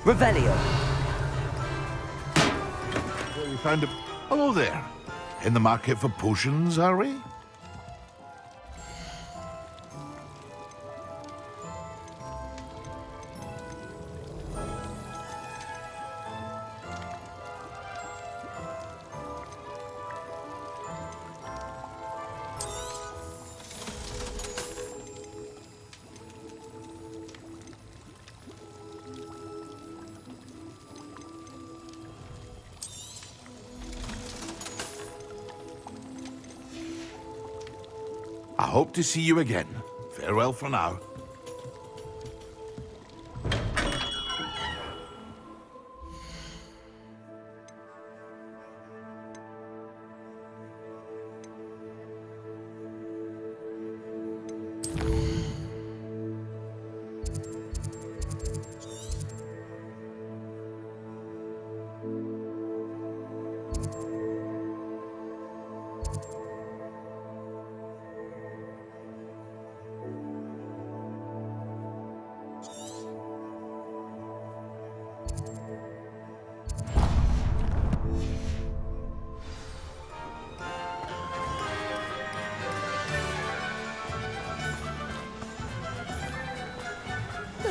Revelio. We found a... Hello there. In the market for potions, are we? I hope to see you again. Farewell for now.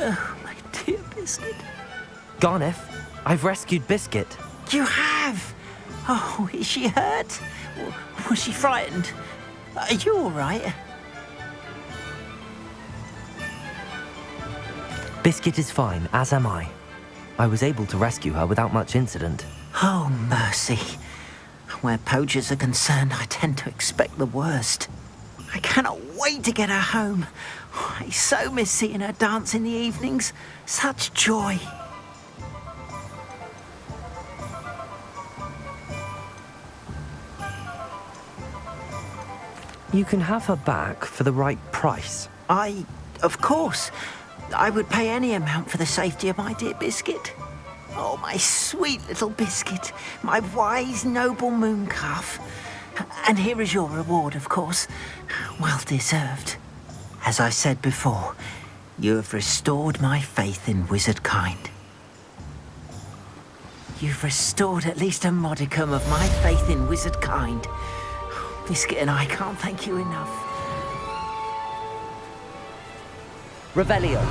Oh, my dear Biscuit. Garneth, I've rescued Biscuit. You have? Oh, is she hurt? Was she frightened? Are you all right? Biscuit is fine, as am I. I was able to rescue her without much incident. Oh, mercy. Where poachers are concerned, I tend to expect the worst. I cannot wait to get her home. I so miss seeing her dance in the evenings. Such joy. You can have her back for the right price. Of course, I would pay any amount for the safety of my dear Biscuit. Oh, my sweet little Biscuit, my wise, noble moon calf. And here is your reward, of course. Well deserved. As I said before, you have restored my faith in wizard kind. You've restored at least a modicum of my faith in wizard kind. Biscuit and I can't thank you enough. Revelio.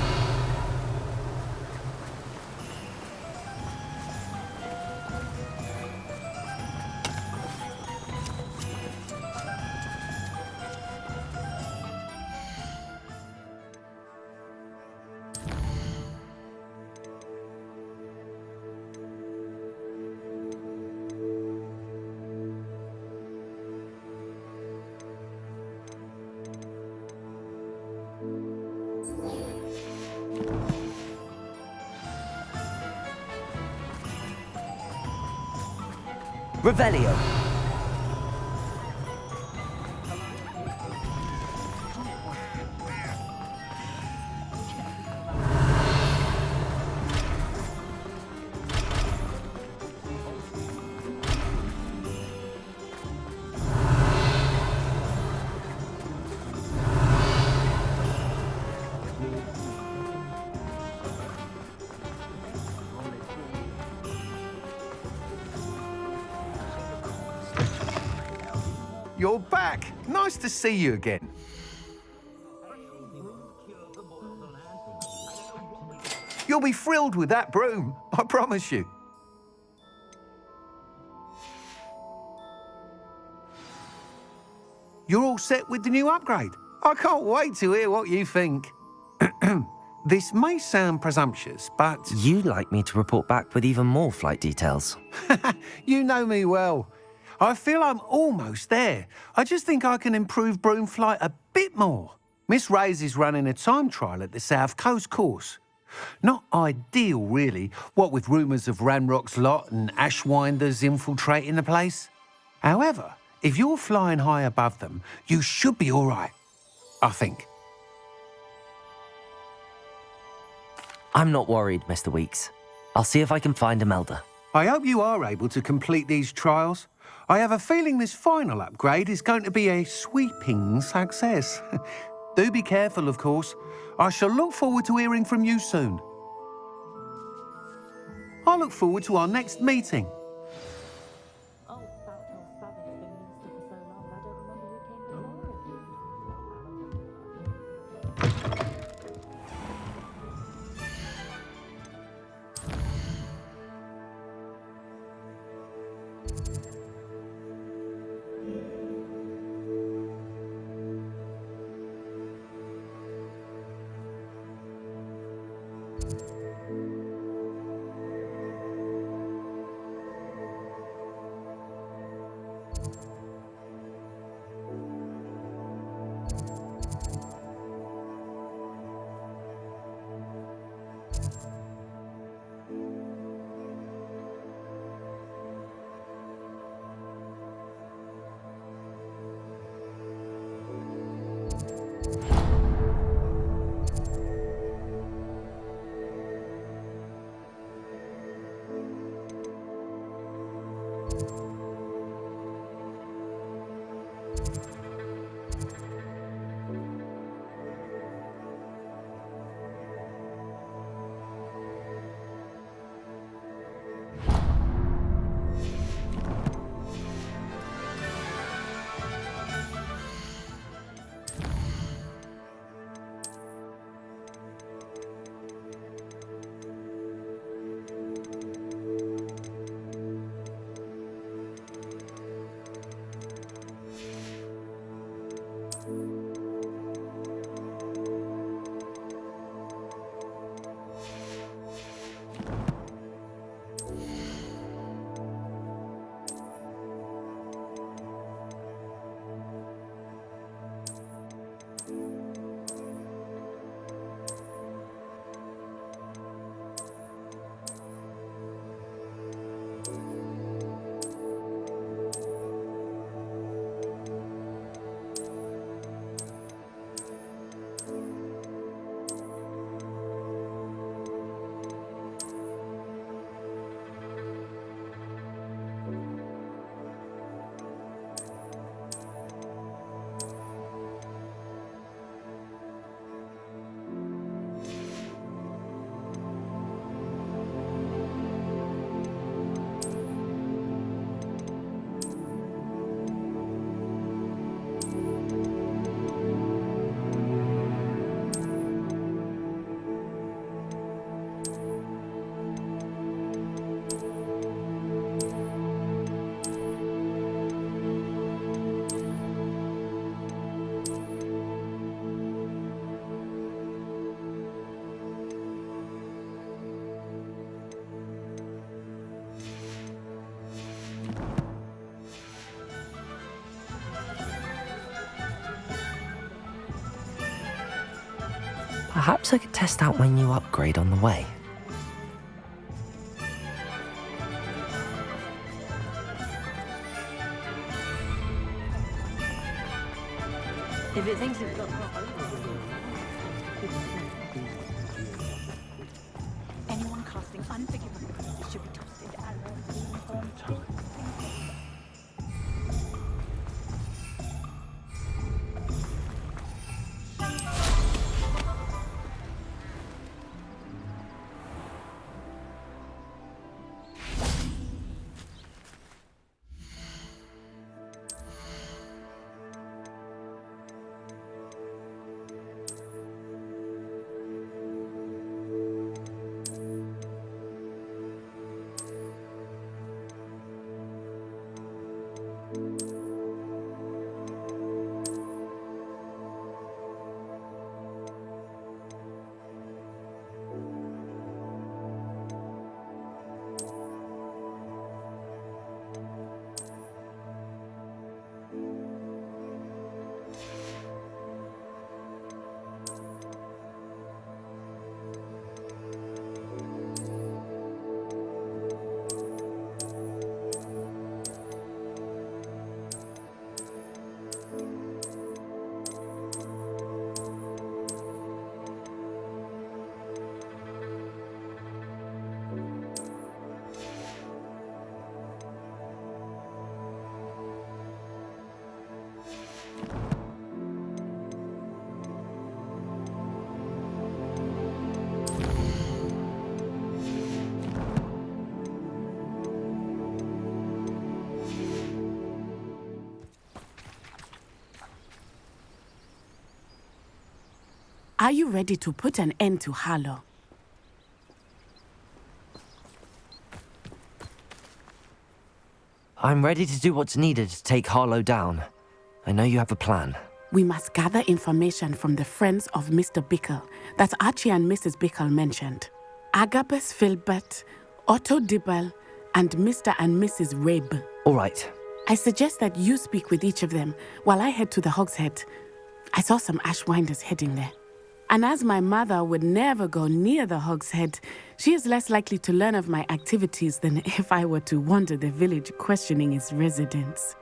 Revelio. You're back. Nice to see you again. You'll be thrilled with that broom, I promise you. You're all set with the new upgrade. I can't wait to hear what you think. This may sound presumptuous, but... You'd like me to report back with even more flight details. You know me well. I feel I'm almost there. I just think I can improve broom flight a bit more. Miss Ray's is running a time trial at the South Coast course. Not ideal, really, what with rumours of Ranrock's lot and Ashwinders infiltrating the place. However, if you're flying high above them, you should be all right, I think. I'm not worried, Mr. Weeks. I'll see if I can find Imelda. I hope you are able to complete these trials. I have a feeling this final upgrade is going to be a sweeping success. Do be careful, of course. I shall look forward to hearing from you soon. I look forward to our next meeting. Oh, about your Spanish being Minister for so long, I don't remember who came before it. Perhaps I could test out my new upgrade on the way. If it thinks it's got anyone casting unforgivable should be tossed into arrows. Are you ready to put an end to Harlow? I'm ready to do what's needed to take Harlow down. I know you have a plan. We must gather information from the friends of Mr. Bickle that Archie and Mrs. Bickle mentioned. Agabus Filbert, Otto Dibble, and Mr. and Mrs. Rabe. All right. I suggest that you speak with each of them while I head to the Hog's Head. I saw some Ashwinders heading there. And as my mother would never go near the Hog's Head, she is less likely to learn of my activities than if I were to wander the village questioning its residents.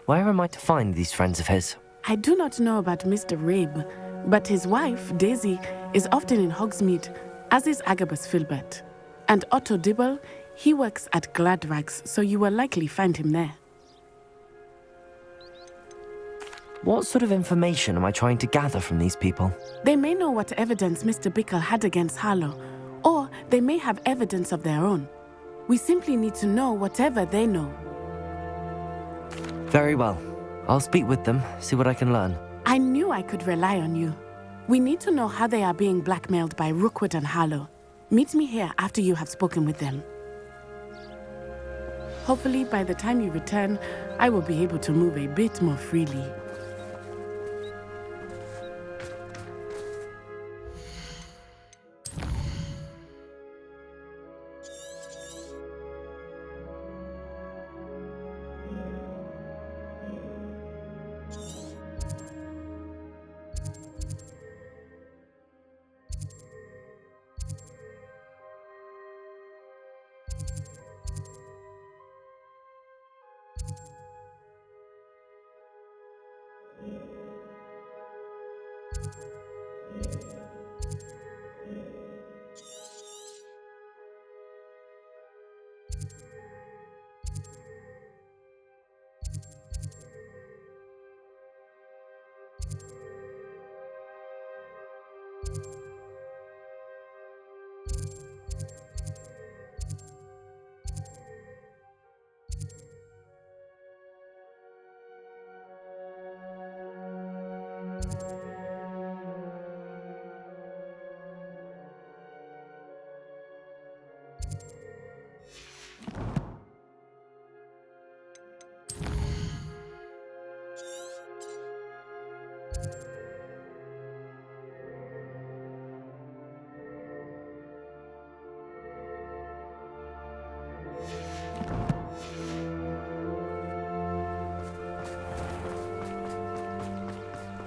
Where am I to find these friends of his? I do not know about Mr. Rabe, but his wife, Daisy, is often in Hogsmeade, as is Agabus Filbert. And Otto Dibble, he works at Gladrags, so you will likely find him there. What sort of information am I trying to gather from these people? They may know what evidence Mr. Bickle had against Harlow, or they may have evidence of their own. We simply need to know whatever they know. Very well. I'll speak with them, see what I can learn. I knew I could rely on you. We need to know how they are being blackmailed by Rookwood and Harlow. Meet me here after you have spoken with them. Hopefully, by the time you return, I will be able to move a bit more freely.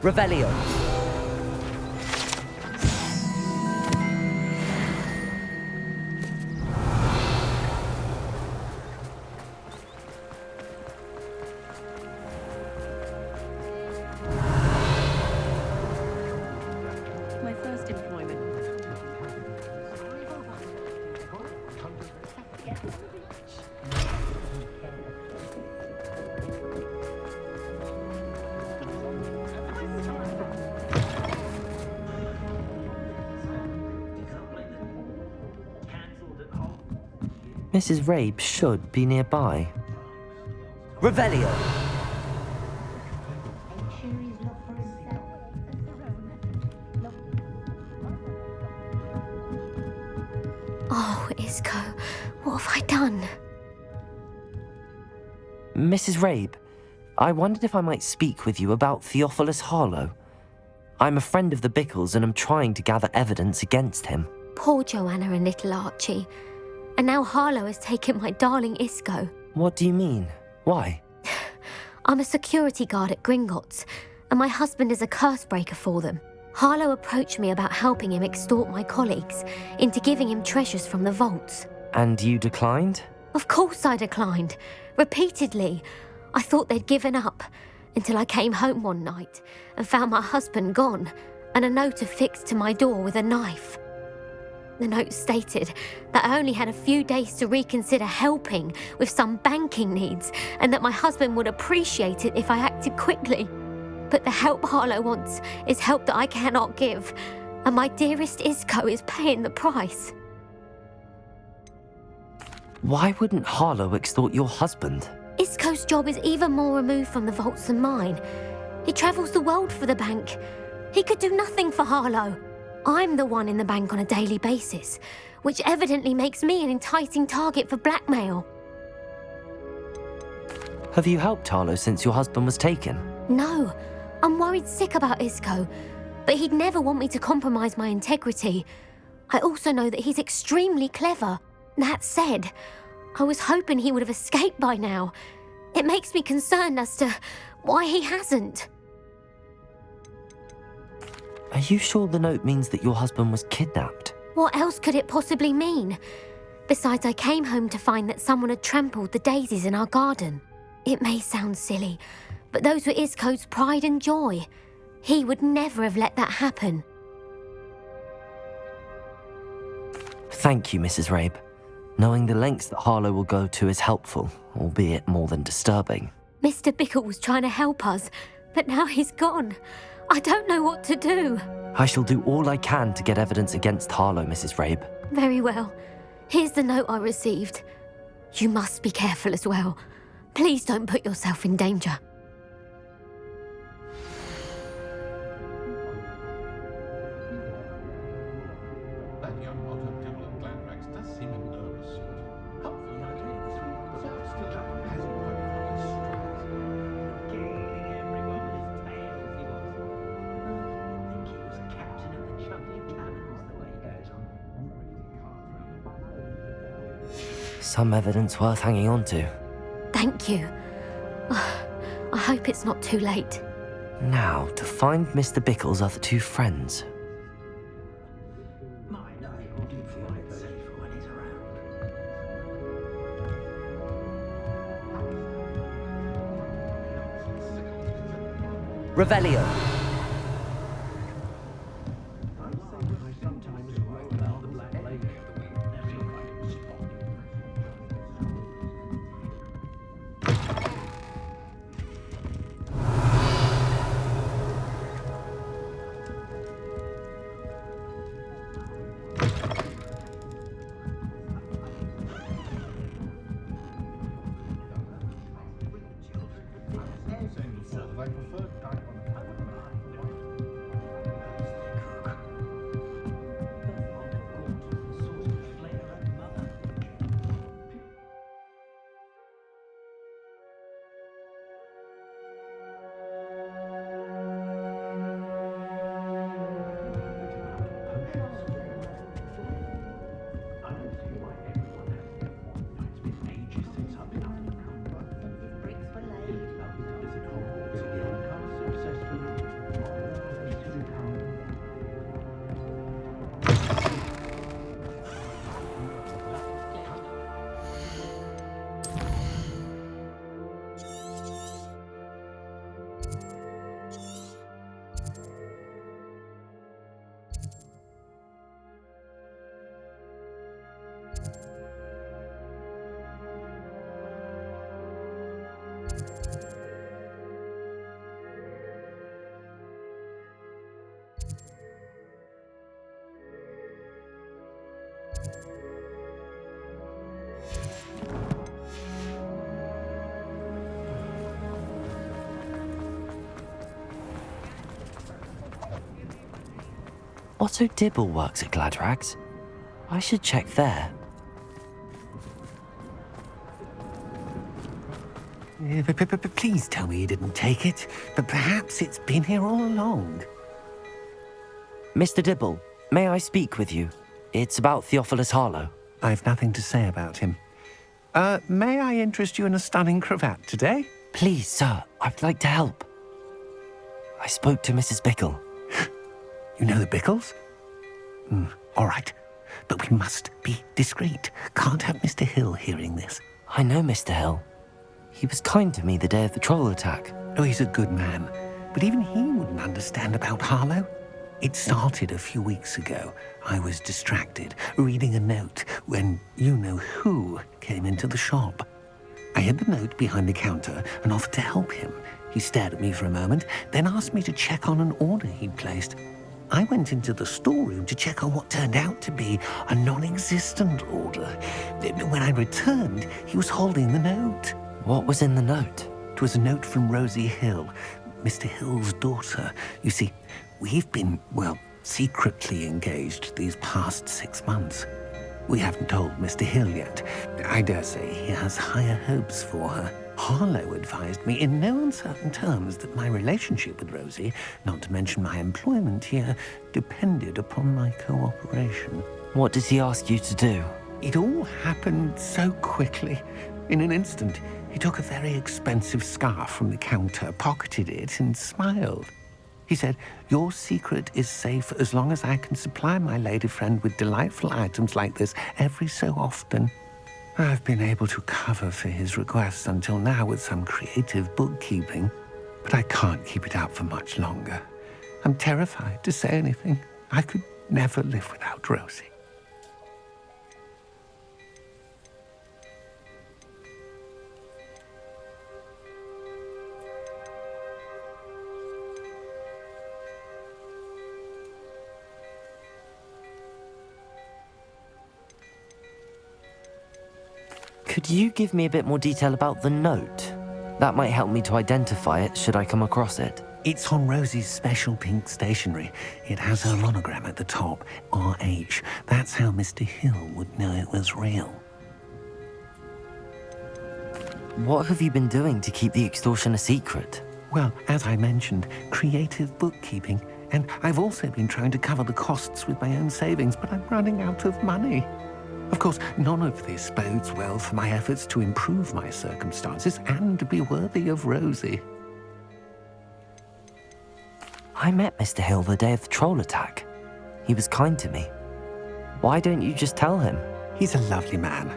Revelio. My first employment. Mrs. Rabe should be nearby. Revelio. Oh, Isco, what have I done? Mrs. Rabe, I wondered if I might speak with you about Theophilus Harlow. I'm a friend of the Bickles and am trying to gather evidence against him. Poor Joanna and little Archie. And now Harlow has taken my darling Isco. What do you mean? Why? I'm a security guard at Gringotts, and my husband is a curse breaker for them. Harlow approached me about helping him extort my colleagues into giving him treasures from the vaults. And you declined? Of course I declined. Repeatedly. I thought they'd given up, until I came home one night and found my husband gone, and a note affixed to my door with a knife. The note stated that I only had a few days to reconsider helping with some banking needs, and that my husband would appreciate it if I acted quickly. But the help Harlow wants is help that I cannot give, and my dearest Isco is paying the price. Why wouldn't Harlow extort your husband? Isco's job is even more removed from the vaults than mine. He travels the world for the bank. He could do nothing for Harlow. I'm the one in the bank on a daily basis, which evidently makes me an enticing target for blackmail. Have you helped Harlow since your husband was taken? No, I'm worried sick about Isco, but he'd never want me to compromise my integrity. I also know that he's extremely clever. That said, I was hoping he would have escaped by now. It makes me concerned as to why he hasn't. Are you sure the note means that your husband was kidnapped? What else could it possibly mean? Besides, I came home to find that someone had trampled the daisies in our garden. It may sound silly, but those were Isco's pride and joy. He would never have let that happen. Thank you, Mrs. Rabe. Knowing the lengths that Harlow will go to is helpful, albeit more than disturbing. Mr. Bickle was trying to help us, but now he's gone. I don't know what to do. I shall do all I can to get evidence against Harlow, Mrs. Rabe. Very well. Here's the note I received. You must be careful as well. Please don't put yourself in danger. That young Otter Dibble of Glandrax does seem a nervous sort. Hopefully I can get through, but still hasn't quite found his stride. Giggling everyone with his tails, he was. I think he was captain of the juggling cannons, the way he goes on. Some evidence worth hanging on to. Thank you. I hope it's not too late. Now, to find Mr. Bickle's other two friends. My life will do for it safer when he's around. Revelio. Otto Dibble works at Gladrags. I should check there. Please tell me you didn't take it, but perhaps it's been here all along. Mr. Dibble, may I speak with you? It's about Theophilus Harlow. I've nothing to say about him. May I interest you in a stunning cravat today? Please, sir, I'd like to help. I spoke to Mrs. Bickle. You know the Bickles? All right, but we must be discreet. Can't have Mr. Hill hearing this. I know Mr. Hill. He was kind to me the day of the troll attack. Oh, he's a good man, but even he wouldn't understand about Harlow. It started a few weeks ago. I was distracted, reading a note, when you-know-who came into the shop. I hid the note behind the counter and offered to help him. He stared at me for a moment, then asked me to check on an order he'd placed. I went into the storeroom to check on what turned out to be a non-existent order. When I returned, he was holding the note. What was in the note? It was a note from Rosie Hill, Mr. Hill's daughter. You see, we've been, well, secretly engaged these past 6 months. We haven't told Mr. Hill yet. I dare say he has higher hopes for her. Harlow advised me in no uncertain terms that my relationship with Rosie, not to mention my employment here, depended upon my cooperation. What did he ask you to do? It all happened so quickly. In an instant, he took a very expensive scarf from the counter, pocketed it, and smiled. He said, "Your secret is safe as long as I can supply my lady friend with delightful items like this every so often." I've been able to cover for his requests until now with some creative bookkeeping, but I can't keep it up for much longer. I'm terrified to say anything. I could never live without Rosie. Could you give me a bit more detail about the note? That might help me to identify it should I come across it. It's on Rosie's special pink stationery. It has her monogram at the top, RH. That's how Mr. Hill would know it was real. What have you been doing to keep the extortion a secret? Well, as I mentioned, creative bookkeeping. And I've also been trying to cover the costs with my own savings, but I'm running out of money. Of course, none of this bodes well for my efforts to improve my circumstances and be worthy of Rosie. I met Mr. Hill the day of the troll attack. He was kind to me. Why don't you just tell him? He's a lovely man,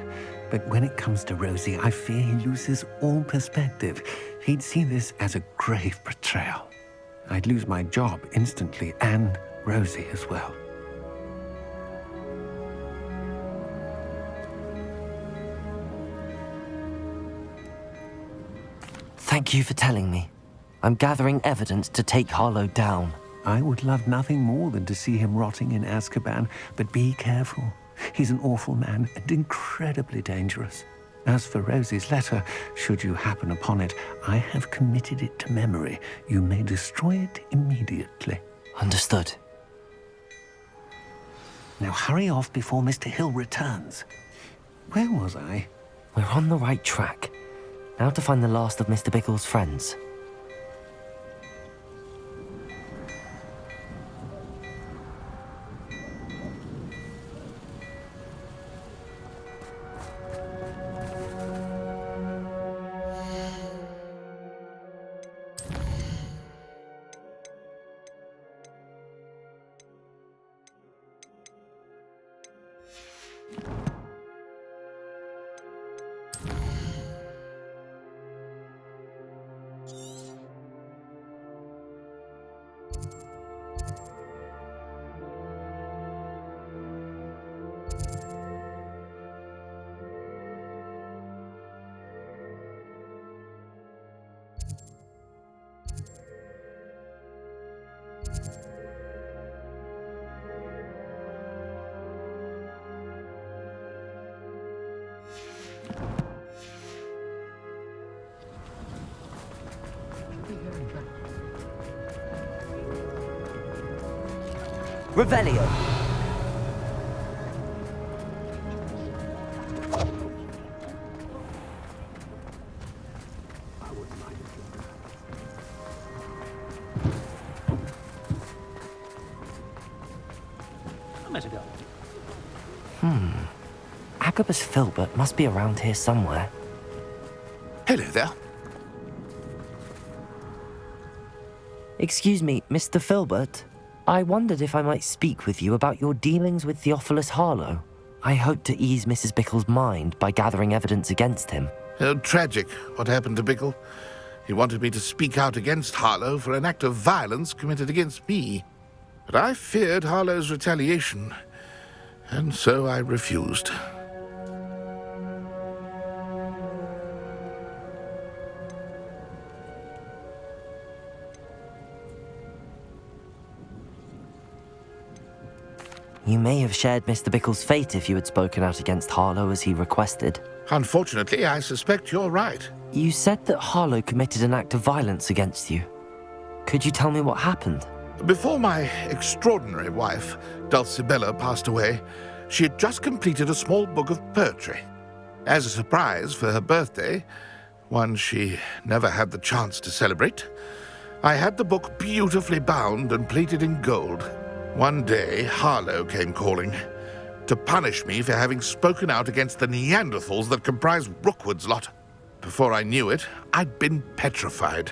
but when it comes to Rosie, I fear he loses all perspective. He'd see this as a grave betrayal. I'd lose my job instantly, and Rosie as well. Thank you for telling me. I'm gathering evidence to take Harlow down. I would love nothing more than to see him rotting in Azkaban, but be careful. He's an awful man and incredibly dangerous. As for Rosie's letter, should you happen upon it, I have committed it to memory. You may destroy it immediately. Understood. Now hurry off before Mr. Hill returns. Where was I? We're on the right track. Now to find the last of Mr. Bickle's friends. Revelio. Agabus Filbert must be around here somewhere. Hello there. Excuse me, Mr. Filbert. I wondered if I might speak with you about your dealings with Theophilus Harlow. I hope to ease Mrs. Bickle's mind by gathering evidence against him. Tragic, what happened to Bickle. He wanted me to speak out against Harlow for an act of violence committed against me. But I feared Harlow's retaliation, and so I refused. You may have shared Mr. Bickle's fate if you had spoken out against Harlow as he requested. Unfortunately, I suspect you're right. You said that Harlow committed an act of violence against you. Could you tell me what happened? Before my extraordinary wife, Dulcibella, passed away, she had just completed a small book of poetry. As a surprise for her birthday, one she never had the chance to celebrate, I had the book beautifully bound and plated in gold. One day, Harlow came calling to punish me for having spoken out against the Neanderthals that comprise Rookwood's lot. Before I knew it, I'd been petrified,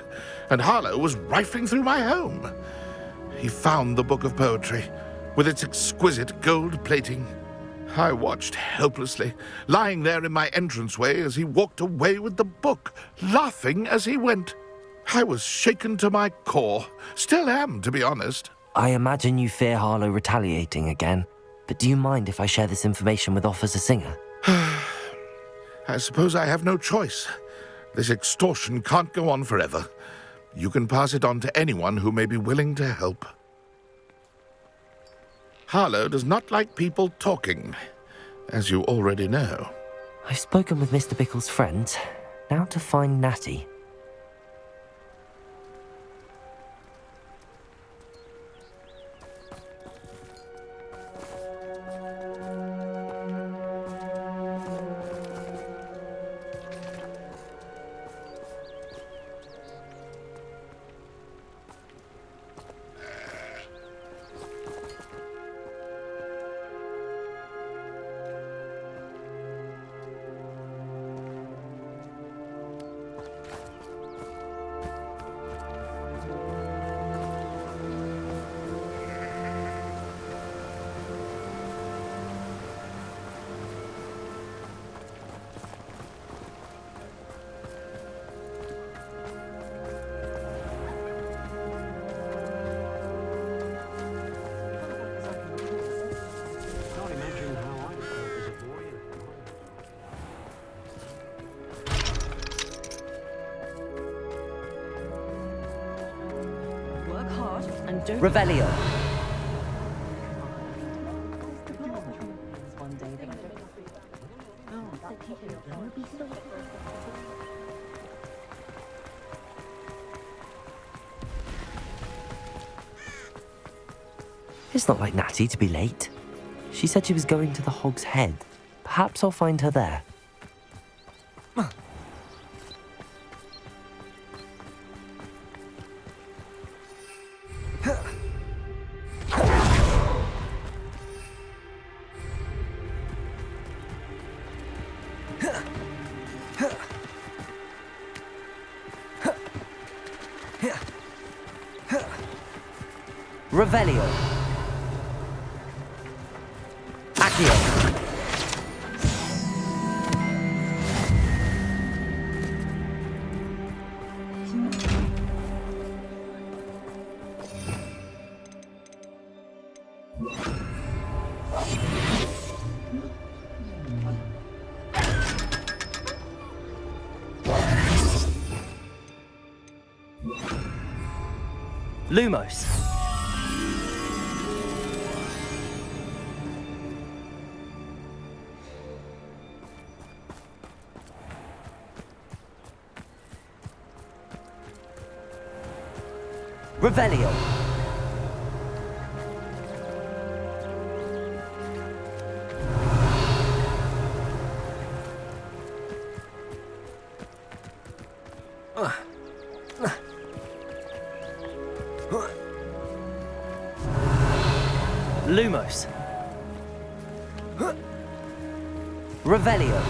and Harlow was rifling through my home. He found the book of poetry, with its exquisite gold plating. I watched helplessly, lying there in my entranceway as he walked away with the book, laughing as he went. I was shaken to my core. Still am, to be honest. I imagine you fear Harlow retaliating again, but do you mind if I share this information with Officer Singer? I suppose I have no choice. This extortion can't go on forever. You can pass it on to anyone who may be willing to help. Harlow does not like people talking, as you already know. I've spoken with Mr. Bickle's friend. Now to find Natty. Revelio. It's not like Natty to be late. She said she was going to the Hog's Head. Perhaps I'll find her there. Revelio. Accio. Lumos. Revelio. Lumos. Revelio.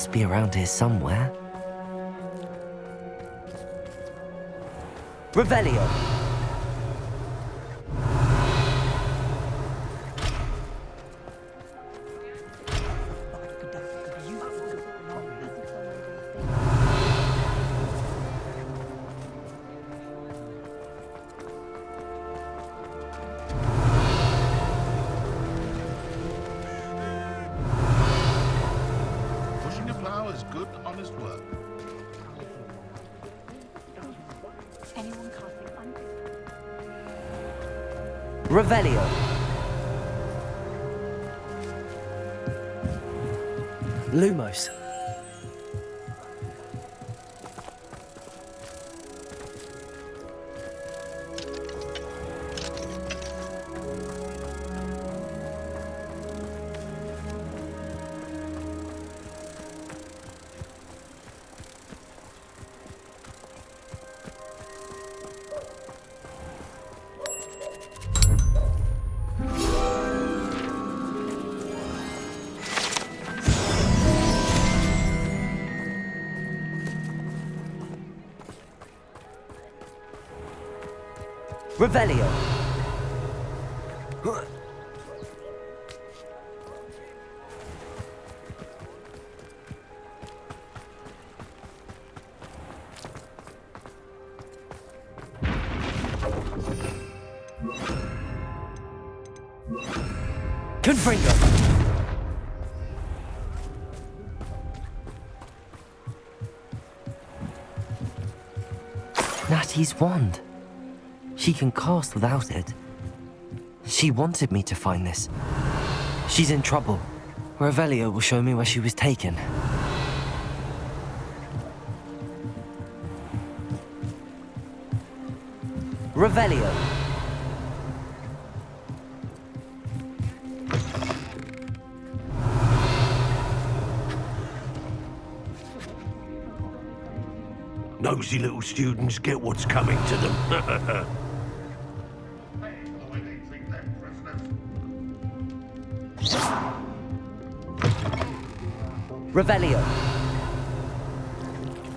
must be around here somewhere. Revelio. Pushing a plough is good, honest work. Anyone casting Revelio. Lumos. Revelio. Confringo. Natty's wand. She can cast without it. She wanted me to find this. She's in trouble. Revelio will show me where she was taken. Revelio. Nosy little students get what's coming to them. Revelio.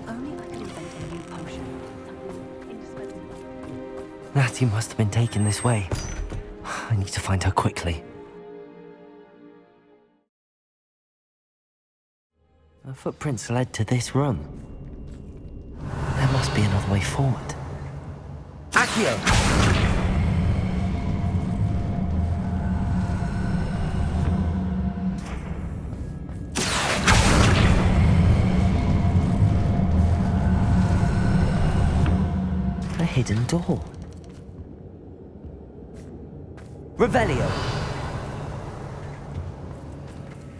Only I can invent a new potion. Something indispensable. Natty must have been taken this way. I need to find her quickly. The footprints led to this room. There must be another way forward. Accio. A hidden door. Revelio.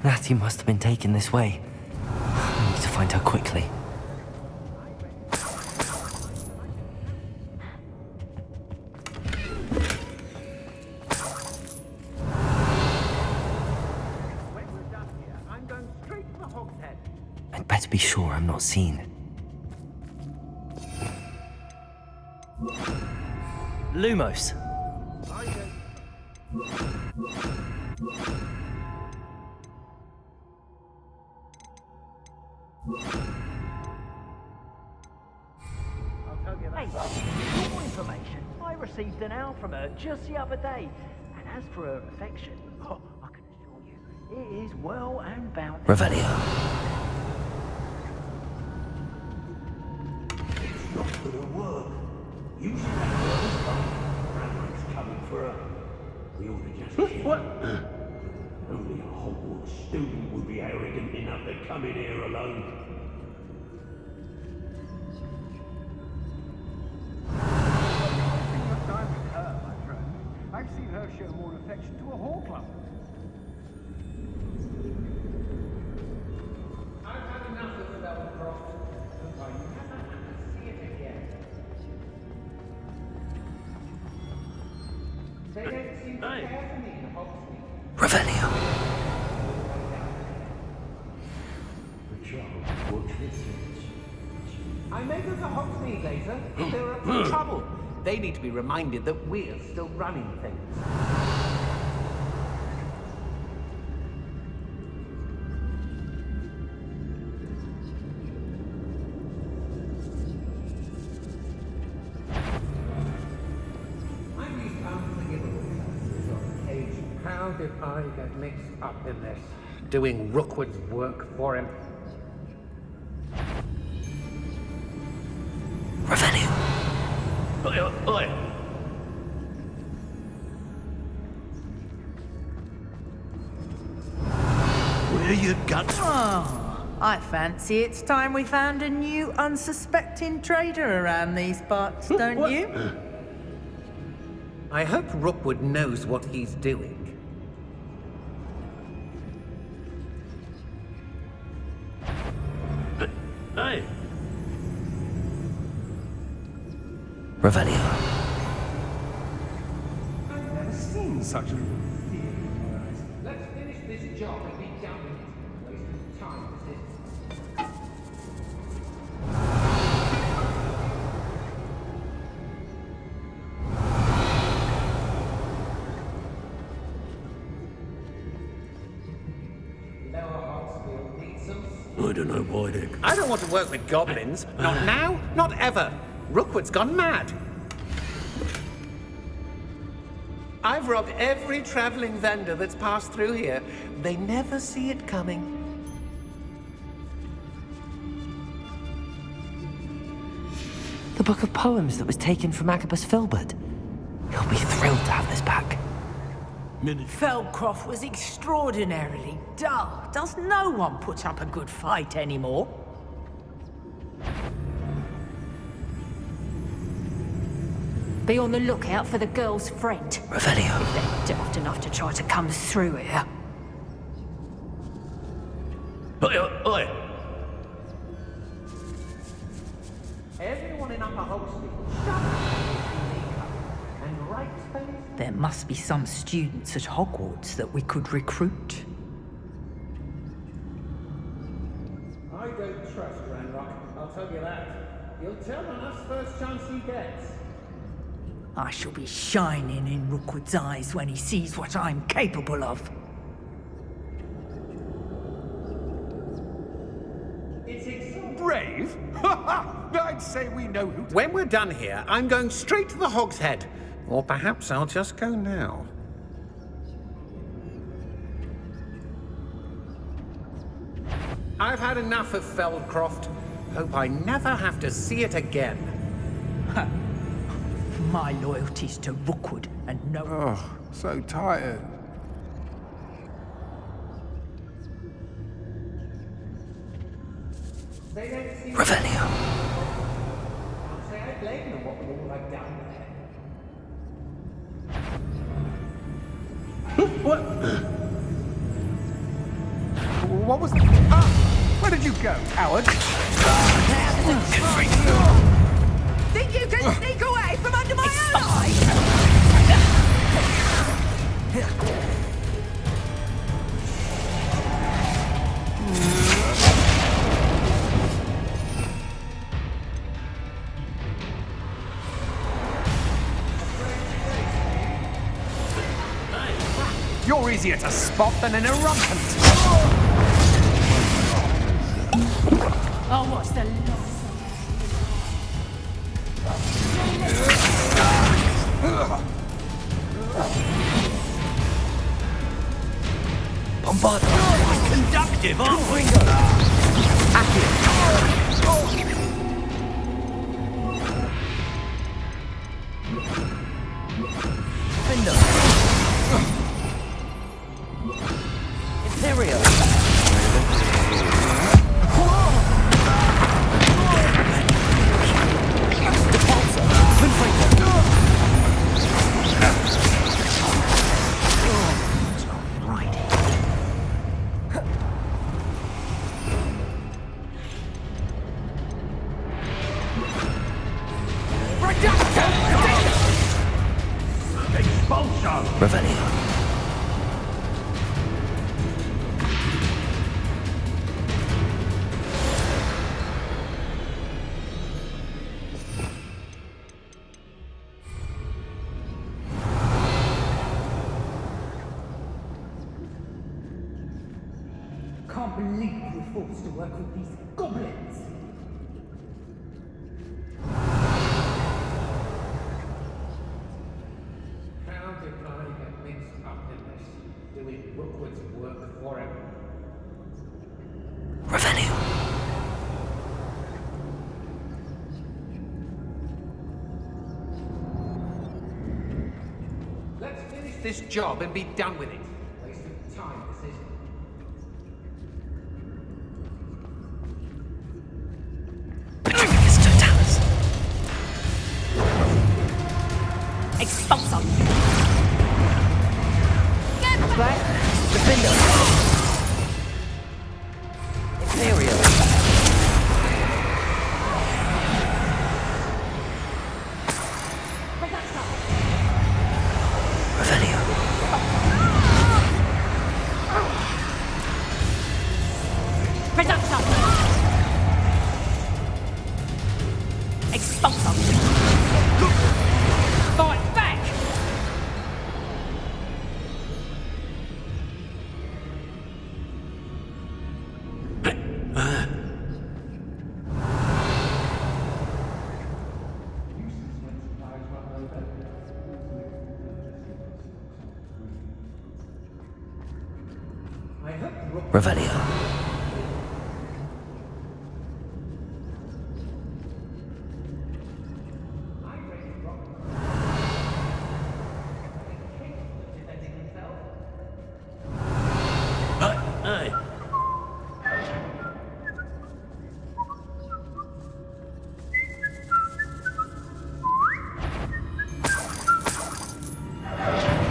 Natty must have been taken this way. I need to find her quickly. When we're done here, I'm going straight to the Hogshead. I'd better be sure I'm not seen. Lumos. Hey, for more information, I received an owl from her just the other day. And as for her affection, I can assure you, it is well and bountiful. Revelio. Not for the work. Usually that girl's Bradley's coming for her. We ought to just kill her. Only a Hogwarts student would be arrogant enough to come in here alone. I've seen her show more affection to a Horcrux. I've had enough of the Belcroft. Goodbye. You never have to see it again. They don't seem to care for me in Hogsmeade. Revelio. The trouble, watch this. I may go to Hogsmeade later if they're up for trouble. They need to be reminded that we're still running things. did I get mixed up in this? Doing Rookwood's work for him? Revelio. Oi! Where you got? Oh, I fancy it's time we found a new unsuspecting trader around these parts, don't you? I hope Rookwood knows what he's doing. Hey! Revelio. I've never seen such a fear in my eyes. Let's finish this job and be done with it. Wasting time as this. I don't know why they... I don't want to work with goblins. Not now, not ever. Rookwood's gone mad. I've robbed every traveling vendor that's passed through here. They never see it coming. The book of poems that was taken from Agabus Filbert. He'll be thrilled to have this back. Feldcroft was extraordinarily dull. Does no one put up a good fight anymore? Be on the lookout for the girl's friend. Revelio. If they're daft enough to try to come through here. Oi! Everyone in Upper Hogsfield, shut up. And right space. There must be some students at Hogwarts that we could recruit. I don't trust Ranrock, I'll tell you that. He'll tell on us first chance he gets. I shall be shining in Rookwood's eyes when he sees what I'm capable of. It's brave? I'd say we know who. When we're done here, I'm going straight to the Hog's Head. Or perhaps I'll just go now. I've had enough of Feldcroft. Hope I never have to see it again. My loyalty's to Rookwood and no... Oh, so tired. Revelio. Can't say I blame them what all I've done there. What? What was that? Ah! Where did you go, Howard? Think you can sneak away from under my own eyes? You're easier to spot than an irrumpent. Oh, what's the loss? Bombard. Conductive, aren't we? Imperial. Revelio. Can't believe we're forced to work with these goblins. How did I get mixed up in this? Hogwarts work for him. Revelio. Let's finish this job and be done with it. Waste of time, this is. Patricus Totalis. Expulsum! Get back! Defender! Imperial! Revelio. Reduction! Expulsum! Fight back! Revelio.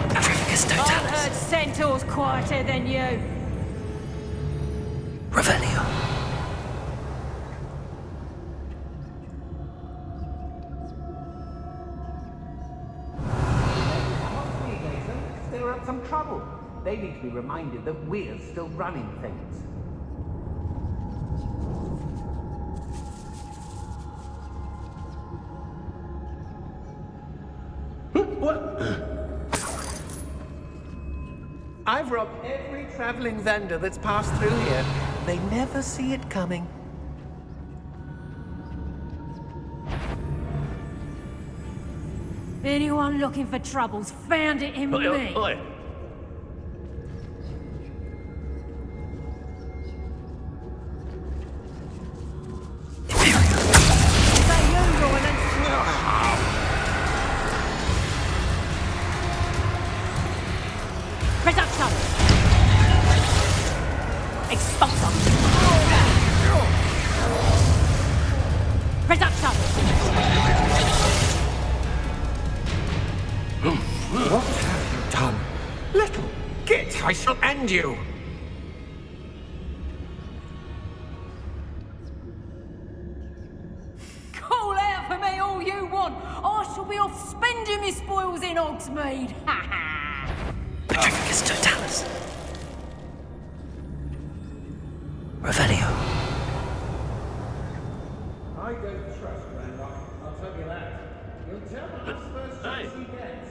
Patricus I've Totalis. heard centaurs quieter than you. Revelio. Stir up some trouble. They need to be reminded that we're still running things. What? I've robbed every traveling vendor that's passed through here. They never see it coming. Anyone looking for troubles found it in me. Say you, Roland. Reduction! Expulsum! Reduction! What have you done? Little git, I shall end you! Call out for me all you want. I shall be off spending my spoils in Hogsmeade. Ha ha! Patricus Totalis. Revelio. I don't trust Randolph, I'll tell you that. You'll tell us first chance he gets.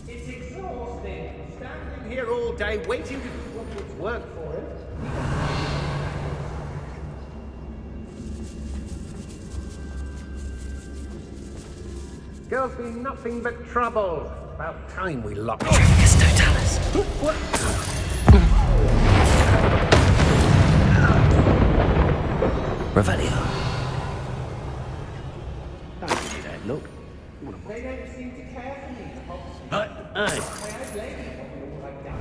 It's exhausting. Standing here all day waiting to do what would work for him. Girls be nothing but trouble. About time we locked up. Patricus Totalis. What? Revelio. Don't give me that look. They don't seem to care for me, the Hogsmeade. I blame you for all I've done.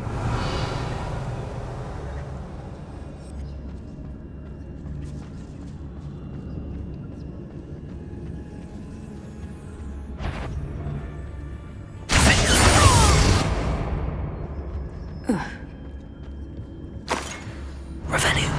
Revelio.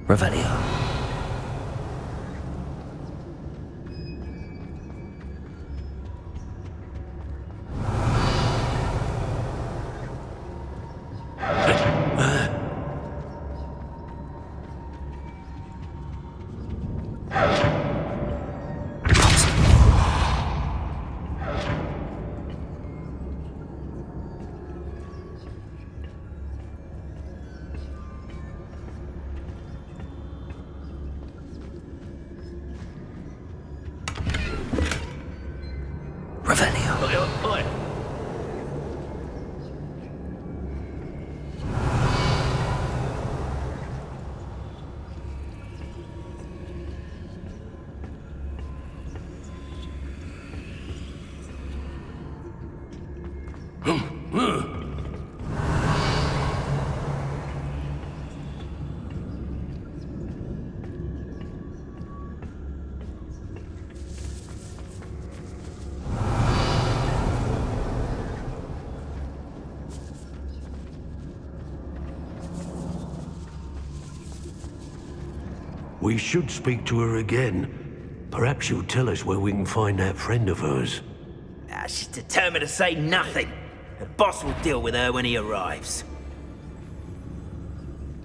Revelio. We should speak to her again. Perhaps she'll tell us where we can find that friend of hers. She's determined to say nothing. The boss will deal with her when he arrives.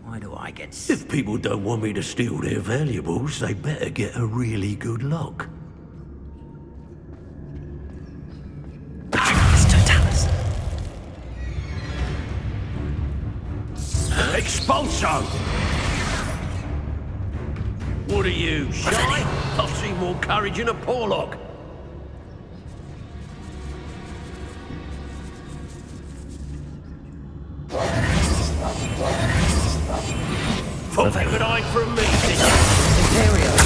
Why do I get... If people don't want me to steal their valuables, they better get a really good lock. Expulso! What are you, shy? I've seen more courage in a Porlock. Forgive an eye for a meeting. Imperial.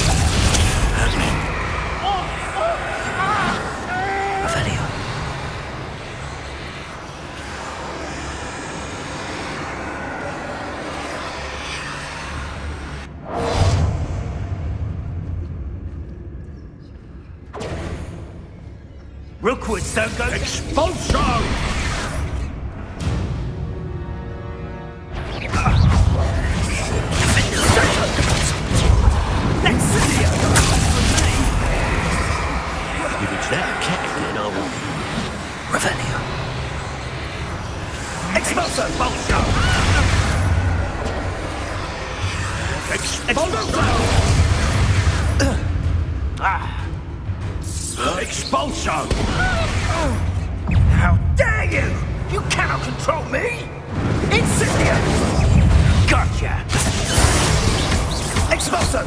Revelio. Rookwoods don't go... Expulso! If it's that cat, then I will... Revelio. Expulso! Expulso! Expulso! How dare you! You cannot control me! Incendio! Gotcha! Expulso!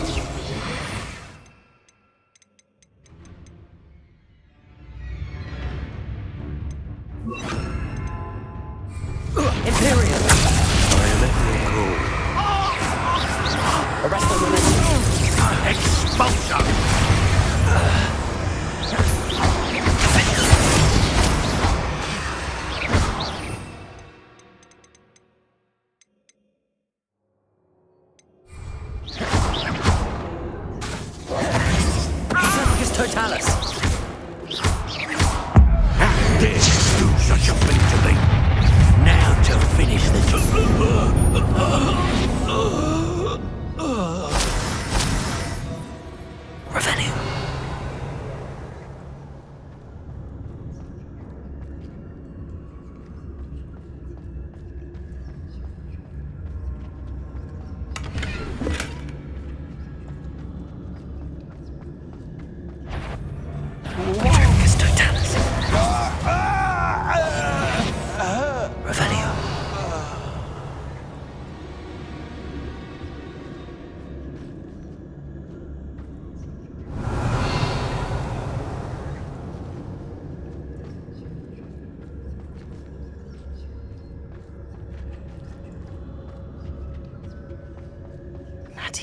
Imperial. I am at your call. Arrest the women. Expulso! Totalis. How dare you do such a thing to me? Now to finish the job. Revelio. Revelio.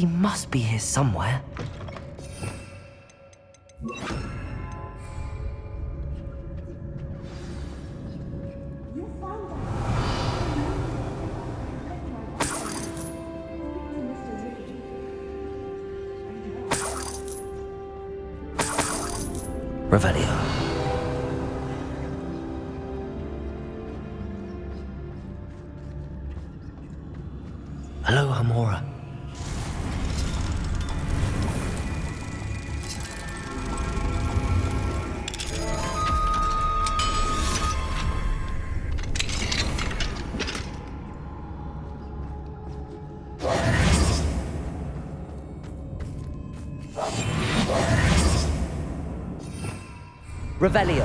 She must be here somewhere. Revelio. Hello, Hamora. Revelio.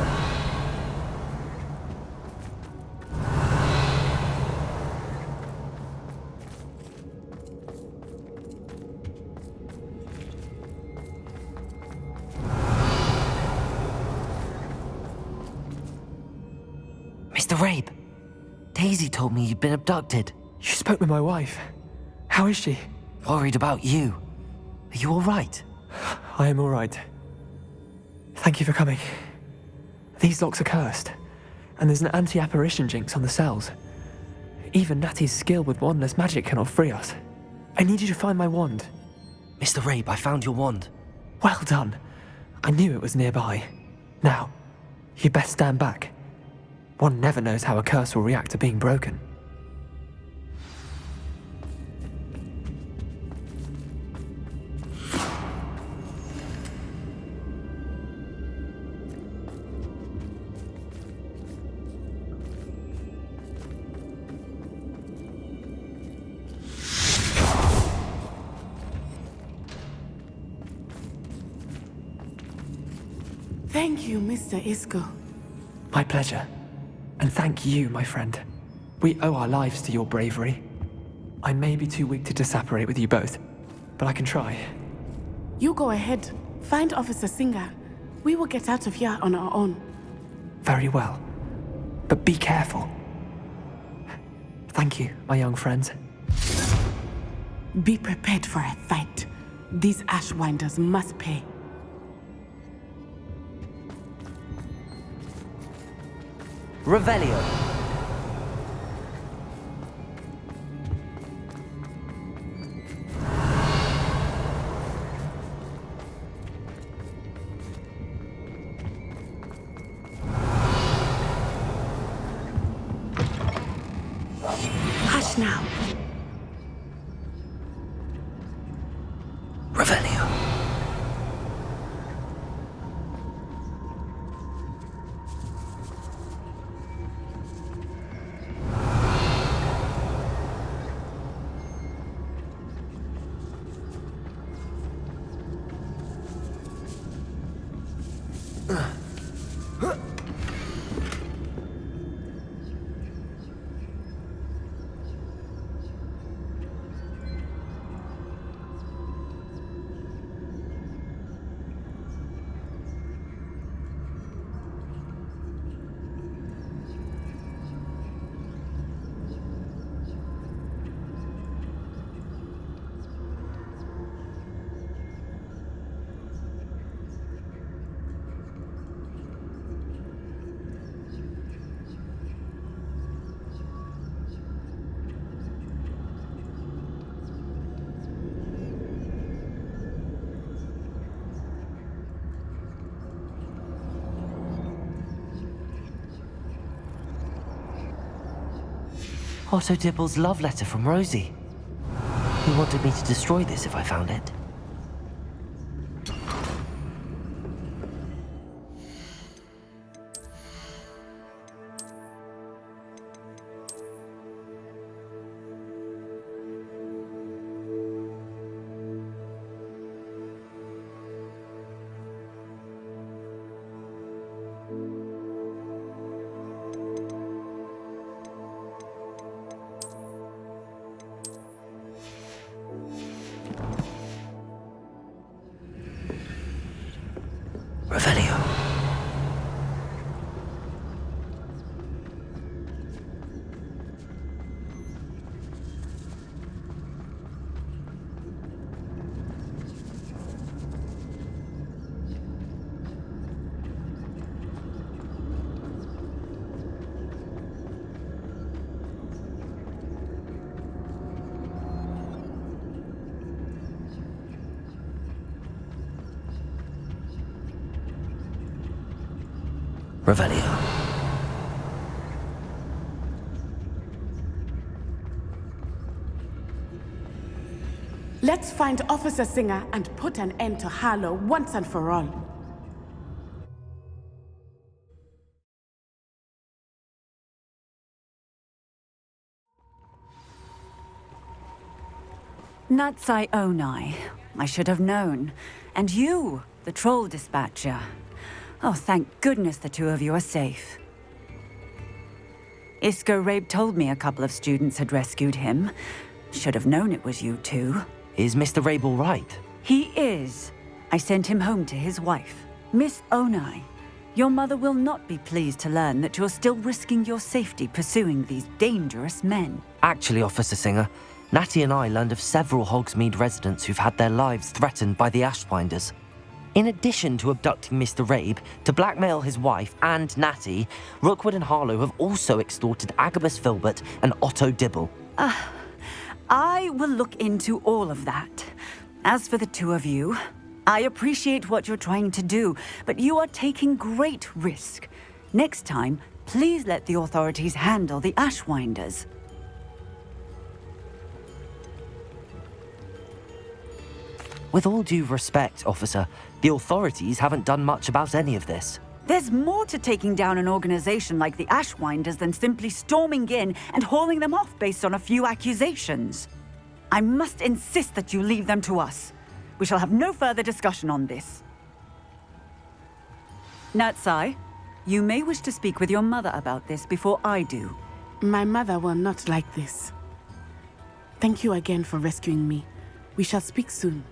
Mr. Rabe, Daisy told me you'd been abducted. You spoke with my wife. How is she? Worried about you. Are you all right? I am all right. Thank you for coming. These locks are cursed, and there's an anti-apparition jinx on the cells. Even Natty's skill with wandless magic cannot free us. I need you to find my wand. Mr. Rabe, I found your wand. Well done. I knew it was nearby. Now, you best stand back. One never knows how a curse will react to being broken. Thank you, Mr. Isco. My pleasure. And thank you, my friend. We owe our lives to your bravery. I may be too weak to disapparate with you both, but I can try. You go ahead. Find Officer Singer. We will get out of here on our own. Very well. But be careful. Thank you, my young friends. Be prepared for a fight. These Ashwinders must pay. Revelio. Hush now. Revelio. Otto Dibble's love letter from Rosie. He wanted me to destroy this if I found it. Revelio. Let's find Officer Singer and put an end to Harlow once and for all. Natsai Onai. I should have known. And you, the troll dispatcher. Oh, thank goodness the two of you are safe. Isco Rabe told me a couple of students had rescued him. Should have known it was you two. Is Mr. Rabe all right? He is. I sent him home to his wife. Miss Onai, your mother will not be pleased to learn that you're still risking your safety pursuing these dangerous men. Actually, Officer Singer, Natty and I learned of several Hogsmeade residents who've had their lives threatened by the Ashwinders. In addition to abducting Mr. Rabe to blackmail his wife and Natty, Rookwood and Harlow have also extorted Agabus Filbert and Otto Dibble. I will look into all of that. As for the two of you, I appreciate what you're trying to do, but you are taking great risk. Next time, please let the authorities handle the Ashwinders. With all due respect, officer, the authorities haven't done much about any of this. There's more to taking down an organization like the Ashwinders than simply storming in and hauling them off based on a few accusations. I must insist that you leave them to us. We shall have no further discussion on this. Natsai, you may wish to speak with your mother about this before I do. My mother will not like this. Thank you again for rescuing me. We shall speak soon.